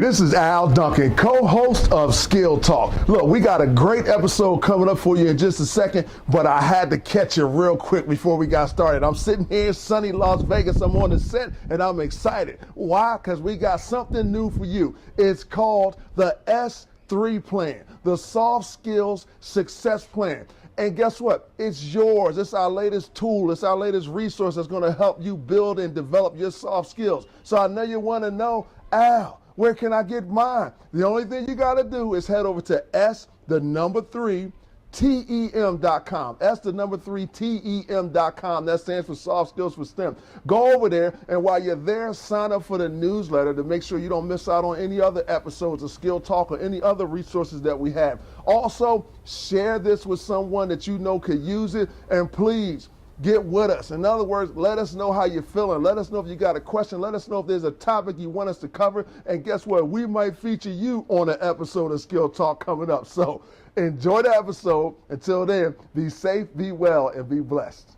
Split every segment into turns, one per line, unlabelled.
This is Al Duncan, co-host of Skill Talk. Look, we got a great episode coming up for you in just a second, but I had to catch you real quick before we got started. I'm sitting here in sunny Las Vegas. I'm on the set, and I'm excited. Why? Because we got something new for you. It's called the S3 Plan, the Soft Skills Success Plan. And guess what? It's yours. It's our latest tool. It's our latest resource that's going to help you build and develop your soft skills. So I know you want to know, Al, where can I get mine? The only thing you got to do is head over to S3TEM.com. S3TEM.com. That stands for Soft Skills for STEM. Go over there, and while you're there, sign up for the newsletter to make sure you don't miss out on any other episodes of Skill Talk or any other resources that we have. Also, share this with someone that you know could use it, and please, get with us. In other words, let us know how you're feeling. Let us know if you got a question. Let us know if there's a topic you want us to cover. And guess what? We might feature you on an episode of Skill Talk coming up. So enjoy the episode. Until then, be safe, be well, and be blessed.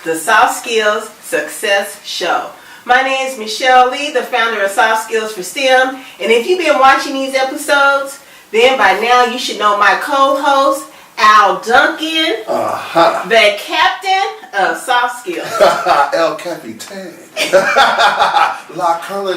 The Soft Skills Success Show. My name is Michelle Lee, the founder of Soft Skills for STEM, and if you've been watching these episodes, then by now you should know my co-host, Al Duncan, the captain of Soft Skills.
El Capitan. La Colonel.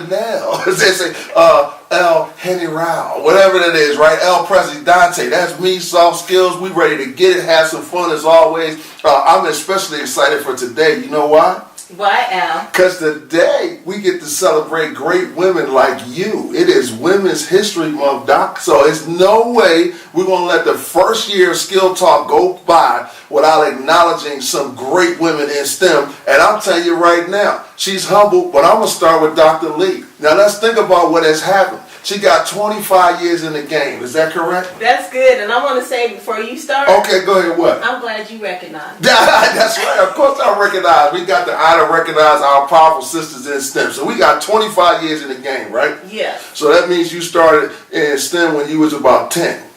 They say, El General. Whatever that is, right? El Presidente. That's me, Soft Skills. We ready to get it, have some fun as always. I'm especially excited for today. You know why?
Why, Al?
Because today we get to celebrate great women like you. It is Women's History Month, Doc. So it's no way we're going to let the first year of Skill Talk go by without acknowledging some great women in STEM. And I'm telling you right now, she's humble, but I'm going to start with Dr. Lee. Now let's think about what has happened. She got 25 years in the game. Is that correct?
That's good. And I want to say before you start.
Okay, go ahead. What?
I'm glad you recognize.
That's right. Of course I recognize. We got the honor to recognize our powerful sisters in STEM. So we got 25 years in the game, right?
Yeah.
So that means you started in STEM when you was about 10.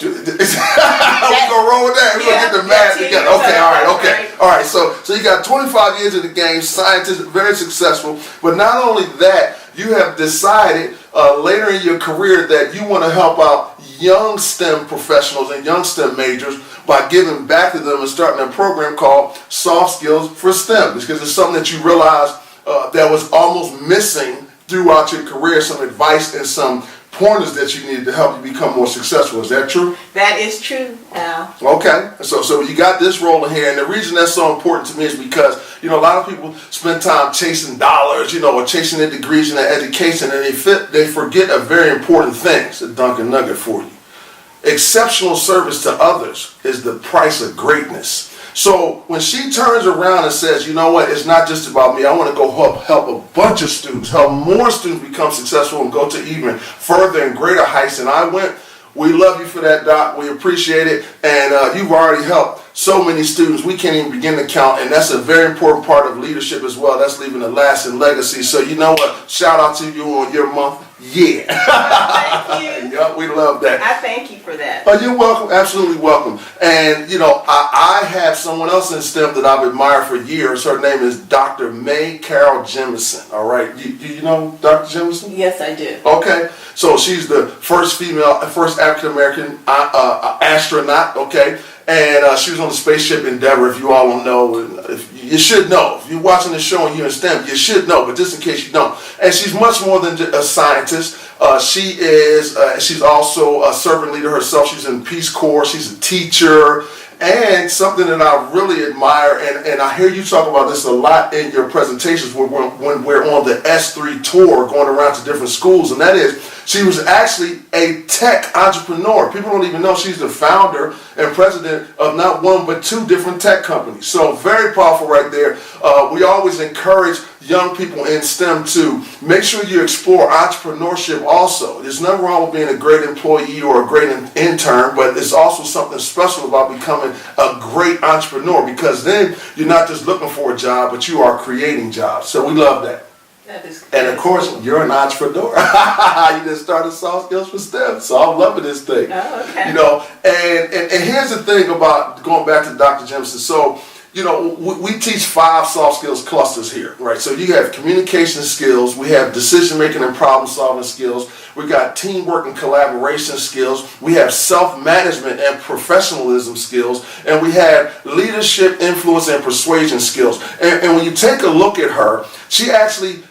We're going to roll with that. We're going to get the math together. Okay, all right, okay. All right, so you got 25 years in the game, scientist, very successful. But not only that, you have decided later in your career that you want to help out young STEM professionals and young STEM majors by giving back to them and starting a program called Soft Skills for STEM, because it's something that you realized that was almost missing throughout your career, some advice and some pointers that you needed to help you become more successful. Is that true?
That is true, Al.
Okay, so you got this rolling here, and the reason that's so important to me is because, a lot of people spend time chasing dollars, or chasing their degrees in their education, and they forget a very important thing. It's a Duncan nugget for you. Exceptional service to others is the price of greatness. So when she turns around and says, you know what, it's not just about me, I want to go help a bunch of students, help more students become successful and go to even further and greater heights than I went. We love you for that, Doc. We appreciate it. And you've already helped so many students. We can't even begin to count. And that's a very important part of leadership as well. That's leaving a lasting legacy. So you know what? Shout out to you on your month. Yeah.
Thank you.
Yep, we love that.
I thank you for that.
Oh, you're welcome. Absolutely welcome. And, I have someone else in STEM that I've admired for years. Her name is Dr. Mae Jemison. All right. Do you know Dr. Jemison?
Yes, I do.
Okay. So she's the first African-American astronaut. Okay. And she was on the spaceship Endeavour, if you all don't know. You should know. If you're watching the show and you're in STEM, you should know, but just in case you don't. And she's much more than a scientist. She's also a servant leader herself. She's in Peace Corps. She's a teacher. And something that I really admire, and I hear you talk about this a lot in your presentations when we're on the S3 tour going around to different schools, and that is she was actually a tech entrepreneur. People don't even know she's the founder and president of not one but 2 different tech companies. So very powerful right there. We always encourage young people in STEM to make sure you explore entrepreneurship also. There's nothing wrong with being a great employee or a great intern, but there's also something special about becoming a great entrepreneur, because then you're not just looking for a job, but you are creating jobs. So we love that. And of course, you're an entrepreneur. You just started Soft Skills for STEM, so I'm loving this thing.
Oh, okay.
You know, and here's the thing about going back to Dr. Jemison. So, you know, we teach 5 soft skills clusters here, right? So you have communication skills, we have decision-making and problem-solving skills, we got teamwork and collaboration skills, we have self-management and professionalism skills, and we have leadership, influence, and persuasion skills. And when you take a look at her, she actually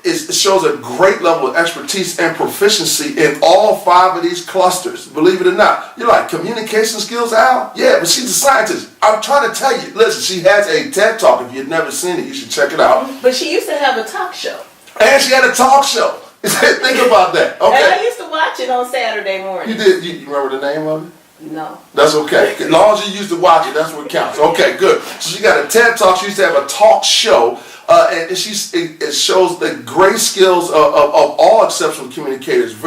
shows a great level of expertise and proficiency in all 5 of these clusters, believe it or not. You're like, communication skills, Al? Yeah, but she's a scientist. I'm trying to tell you, listen, she has a TED Talk. If you've never seen it, you should check it out.
But she used to have a talk show.
And she had a talk show. Think about that. Okay.
And I used to watch it on Saturday morning.
You did. You remember the name of it?
No.
That's okay. As long as you used to watch it, that's what counts. Okay, good. So she got a TED Talk. She used to have a talk show. And it shows the great skills of all exceptional communicators.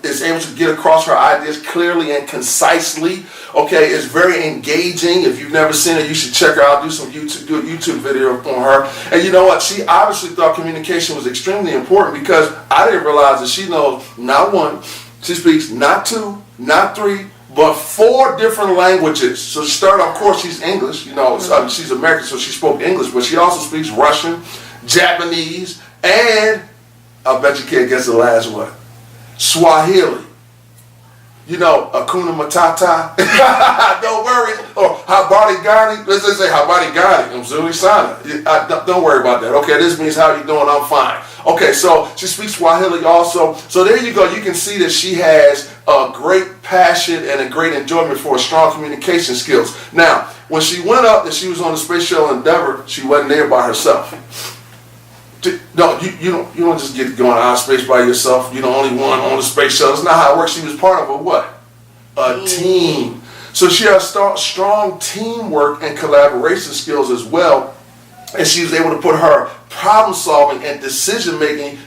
Is able to get across her ideas clearly and concisely. Okay, it's very engaging. If you've never seen it, you should check her out. Do a YouTube video on her. And you know what? She obviously thought communication was extremely important, because I didn't realize that she knows not 1, she speaks not 2, not 3, but 4 different languages. So she started, of course, she's English, you know, she's American, so she spoke English, but she also speaks Russian, Japanese, and I bet you can't guess the last one, Swahili. You know, Akuna Matata, don't worry, or Habari Gani, let's just say Habari Gani, Mzuri Sana. Don't worry about that. Okay, this means how you doing, I'm fine. Okay, so she speaks Swahili also. So there you go. You can see that she has a great passion and a great enjoyment for strong communication skills. Now, when she went up and she was on the Space Shuttle Endeavour, she wasn't there by herself. No, you don't just get going out of space by yourself. You're the only one on the space shuttle. That's not how it works. She was part of a what? A team. So she has strong teamwork and collaboration skills as well. And she was able to put her problem solving and decision making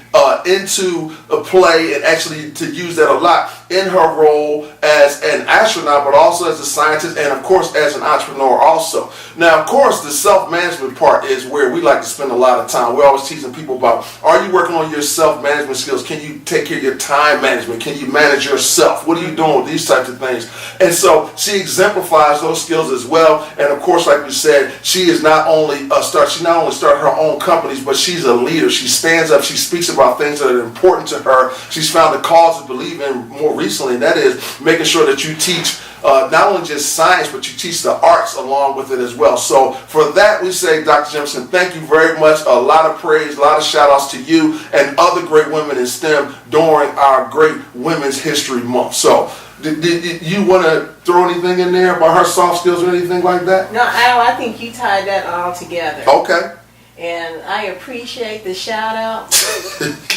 into a play, and actually to use that a lot in her role as an astronaut, but also as a scientist, and of course as an entrepreneur also. Now, of course, the self-management part is where we like to spend a lot of time. We're always teaching people about, are you working on your self-management skills? Can you take care of your time management? Can you manage yourself? What are you doing with these types of things? And so she exemplifies those skills as well. And of course, like we said, she is not only started her own companies, but she's a leader. She stands up, she speaks about things that are important to her. She's found a cause to believe in more recently, and that is making sure that you teach not only just science, but you teach the arts along with it as well. So for that, we say, Dr. Jemison, thank you very much. A lot of praise, a lot of shout outs to you and other great women in STEM during our great Women's History Month. So did you want to throw anything in there about her soft skills or anything like that?
No, Al, I think you tied that all together.
Okay.
And I appreciate the shout out.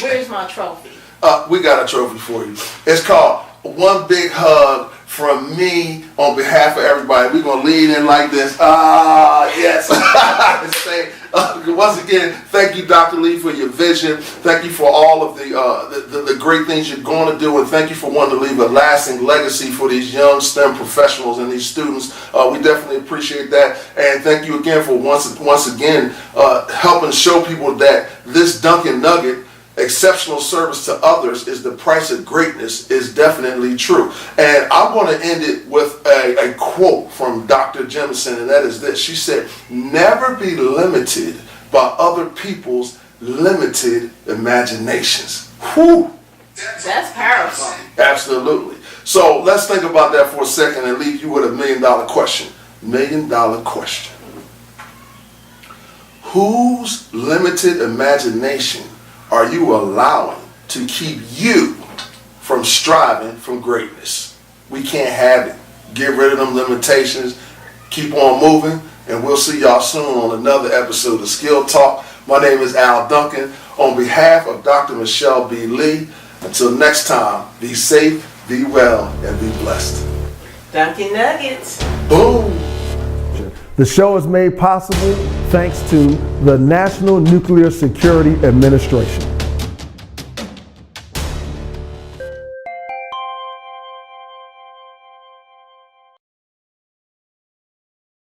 Where's my trophy?
We got a trophy for you. It's called One Big Hug from me on behalf of everybody. We're going to lead in like this. Yes. Once again, thank you, Dr. Lee, for your vision. Thank you for all of the great things you're going to do, and thank you for wanting to leave a lasting legacy for these young STEM professionals and these students. We definitely appreciate that, and thank you again for once again helping show people that this Duncan nugget, exceptional service to others is the price of greatness, is definitely true. And I'm going to end it with a quote from Dr. Jemison, and that is this. She said, "Never be limited by other people's limited imaginations." Whew.
That's powerful.
Absolutely. So let's think about that for a second and leave you with a $1 million question. $1 million question. Whose limited imagination are you allowing to keep you from striving for greatness? We can't have it. Get rid of them limitations. keep on moving, and we'll see y'all soon on another episode of Skill Talk. My name is Al Duncan. On behalf of Dr. Michelle B. Lee, until next time, be safe, be well, and be blessed.
Dunkin' Nuggets.
Boom.
The show is made possible thanks to the National Nuclear Security Administration.